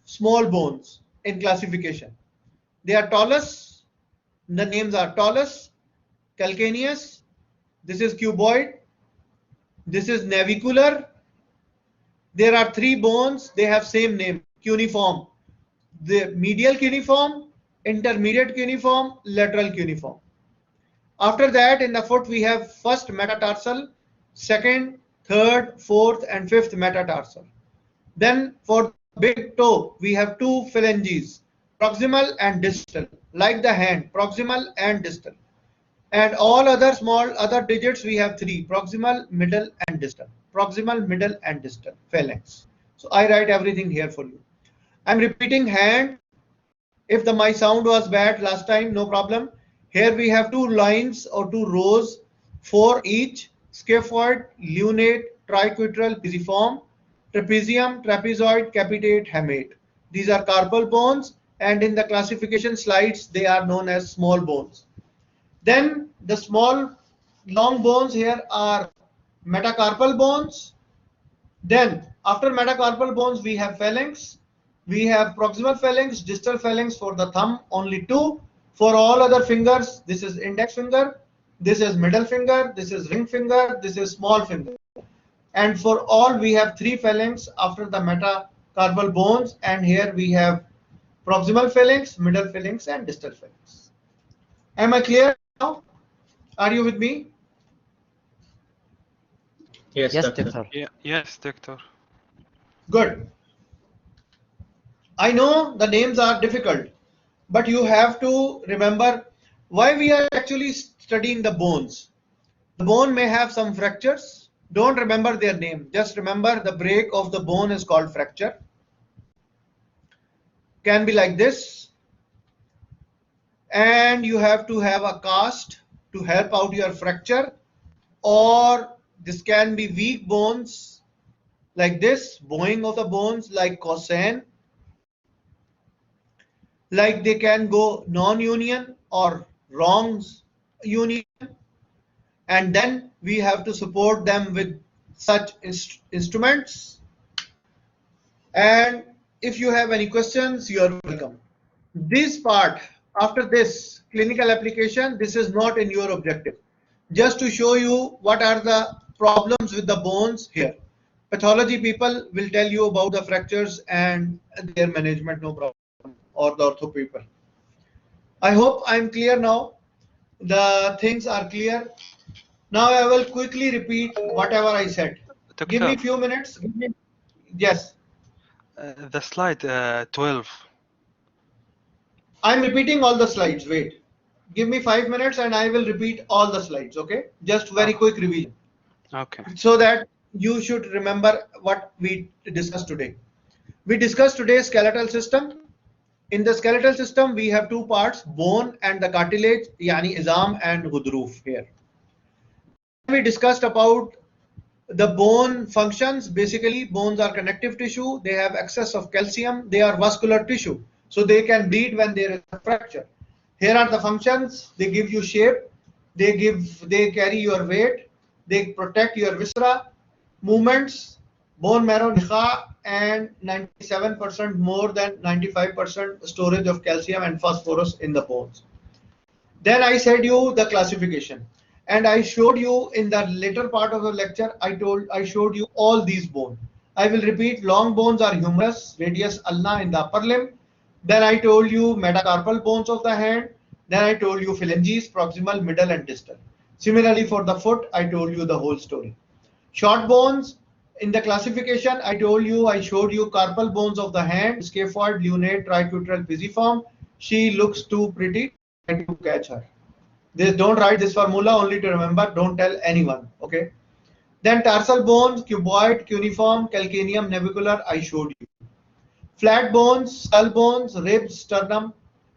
small bones in classification. They are talus. The names are talus, calcaneus. This is cuboid. This is navicular. There are three bones. They have same name, cuneiform. The medial cuneiform, intermediate cuneiform, lateral cuneiform. After that, in the foot, we have first metatarsal, second, third, fourth, and fifth metatarsal. Then for big toe, we have two phalanges, proximal and distal, like the hand, proximal and distal. And all other small other digits, we have three, proximal, middle, and distal. Proximal, middle, and distal phalanx. So I write everything here for you. I'm repeating hand. If my sound was bad last time, no problem. Here we have two lines or two rows, four each, scaphoid, lunate, triquetral, pisiform, trapezium, trapezoid, capitate, hamate. These are carpal bones, and in the classification slides, they are known as small bones. Then the small long bones here are metacarpal bones. Then after metacarpal bones, we have phalanx. We have proximal phalanx, distal phalanx for the thumb, only two. For all other fingers, this is index finger, this is middle finger, this is ring finger, this is small finger. And for all, we have three phalanx after the metacarpal bones. And here we have proximal phalanx, middle phalanx, and distal phalanx. Am I clear now? Are you with me? Yes, Yes, doctor. doctor. Yeah, yes, doctor. Good. I know the names are difficult, but you have to remember why we are actually studying the bones. The bone may have some fractures. Don't remember their name. Just remember the break of the bone is called fracture. Can be like this. And you have to have a cast to help out your fracture. Or this can be weak bones like this, bowing of the bones like Cossain. Like they can go non-union or wrong union, and then we have to support them with such instruments. And if you have any questions, you are welcome. This part, after this clinical application, this is not in your objective. Just to show you what are the problems with the bones here. Pathology people will tell you about the fractures and their management, no problem. Or the ortho people. I hope I'm clear now. The things are clear. Now I will quickly repeat whatever I said. Doctor, Give me a few minutes. Yes. the slide 12. I'm repeating all the slides. Wait. Give me 5 minutes and I will repeat all the slides. Okay. Just very quick revision. Okay. So that you should remember what we discussed today. We discussed today skeletal system. In the skeletal system, we have two parts, bone and the cartilage, yani izam and ghudroof here. We discussed about the bone functions. Basically, bones are connective tissue. They have excess of calcium. They are vascular tissue. So they can bleed when there is a fracture. Here are the functions. They give you shape. They carry your weight. They protect your viscera, movements, bone marrow, nikha, and 97% more than 95% storage of calcium and phosphorus in the bones. Then I said you the classification, and I showed you in the later part of the lecture. I showed you all these bones. I will repeat. Long bones are humerus, radius, ulna in the upper limb. Then I told you metacarpal bones of the hand. Then I told you phalanges, proximal, middle, and distal. Similarly for the foot, I told you the whole story. Short bones. In the classification, I showed you carpal bones of the hand, scaphoid, lunate, triquetral, pisiform. She looks too pretty. Try to catch her. Don't write this formula, only to remember. Don't tell anyone. Okay. Then tarsal bones, cuboid, cuneiform, calcaneum, navicular. I showed you. Flat bones, skull bones, ribs, sternum.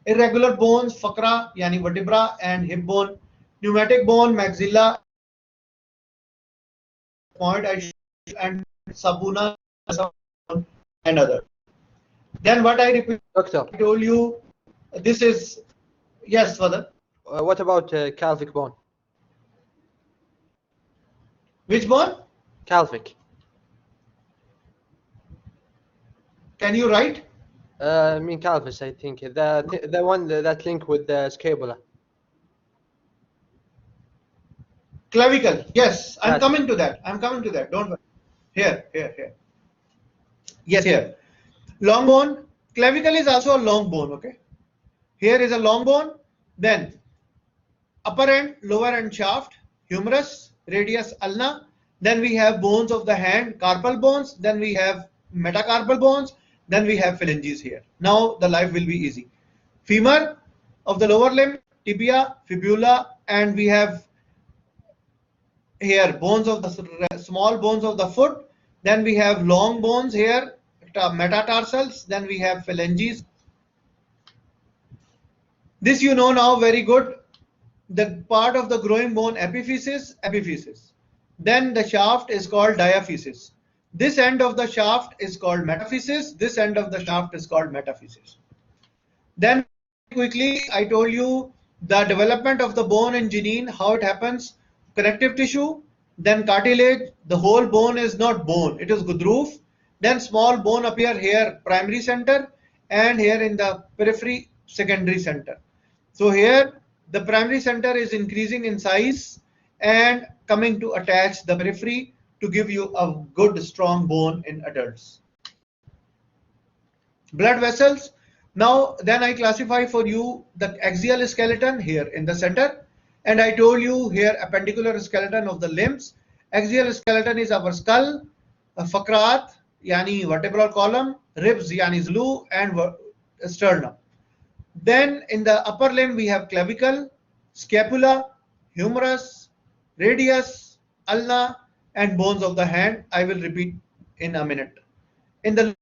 Irregular bones, fakra, yani vertebra, and hip bone. Pneumatic bone, maxilla. Point I showed, and sabuna and other. Then what I repeat, Doctor, I told you this is, yes, Father. what about calvic bone? Which bone? Calvic. Can you write? I mean calvis, I think. The one that link with the scapula. Clavicle. Yes, I'm Yes. coming to that. Don't worry. Here. Yes, here. Long bone. Clavicle is also a long bone. Okay. Here is a long bone. Then upper end, lower end shaft, humerus, radius, ulna. Then we have bones of the hand, carpal bones. Then we have metacarpal bones. Then we have phalanges here. Now the life will be easy. Femur of the lower limb, tibia, fibula, and we have here bones of the small bones of the foot. Then we have long bones here, metatarsals. Then we have phalanges. This you know now very good. The part of the growing bone epiphysis. Then the shaft is called diaphysis. This end of the shaft is called metaphysis. This end of the shaft is called metaphysis. Then quickly I told you the development of the bone in Janine, how it happens. Connective tissue, then cartilage. The whole bone is not bone, it is gudroof. Then small bone appear here, primary center, and here in the periphery, secondary center. So here the primary center is increasing in size and coming to attach the periphery to give you a good strong bone in adults. Blood vessels. Now then I classify for you the axial skeleton here in the center, and I told you here appendicular skeleton of the limbs. Axial skeleton is our skull, fakrat yani vertebral column, ribs yani zulu, and sternum. Then in the upper limb we have clavicle, scapula, humerus, radius, ulna, and bones of the hand. I will repeat in a minute. In the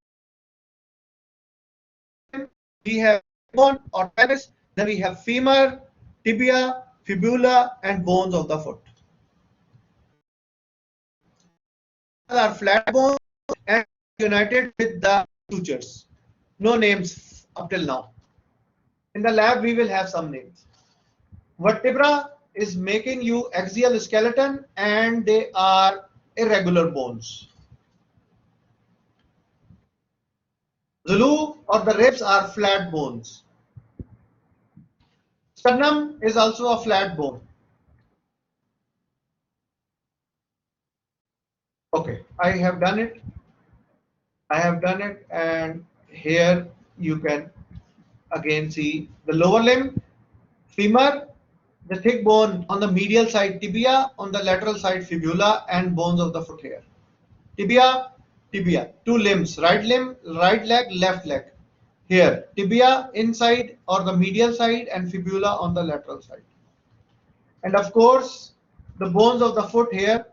we have bone or pelvis, then we have femur, tibia, fibula, and bones of the foot. These are flat bones and united with the sutures. No names up till now. In the lab we will have some names. Vertebra is making you axial skeleton, and they are irregular bones. Zulu or the ribs are flat bones. Sternum is also a flat bone. Okay, I have done it. And here you can again see the lower limb, femur, the thick bone on the medial side, tibia, on the lateral side, fibula, and bones of the foot here. Tibia, two limbs, right limb, right leg, left leg. Here, tibia inside or the medial side, and fibula on the lateral side. And of course, the bones of the foot here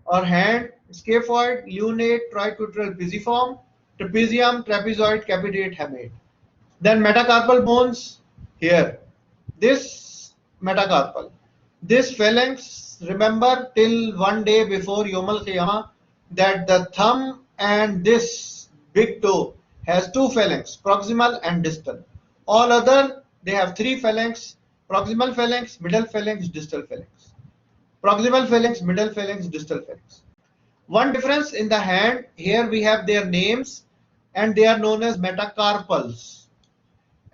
or hand, scaphoid, lunate, triquetral, pisiform, trapezium, trapezoid, capitate, hamate. Then metacarpal bones here. This metacarpal. This phalanx, remember till one day before Yom Al-Qiyamah that the thumb and this big toe has two phalanx, proximal and distal. All other, they have three phalanx, proximal phalanx, middle phalanx, distal phalanx. Proximal phalanx, middle phalanx, distal phalanx. One difference in the hand, here we have their names and they are known as metacarpals.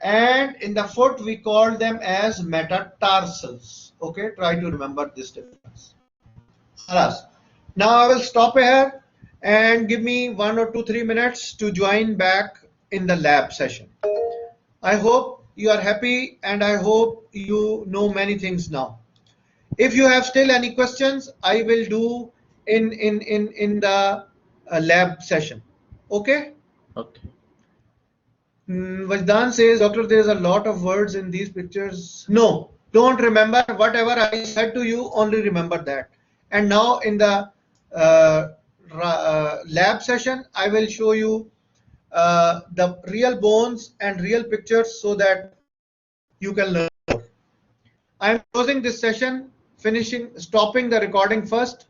And in the foot we call them as metatarsals. Okay, try to remember this difference. Now I will stop here and give me 1 or 2, 3 minutes to join back in the lab session. I hope you are happy and I hope you know many things now. If you have still any questions, I will do in the lab session. Okay? Okay. Vajdan says, Doctor, there is a lot of words in these pictures. No, don't remember whatever I said to you, only remember that. And now in the lab session, I will show you the real bones and real pictures so that you can learn more. I am closing this session, stopping the recording first.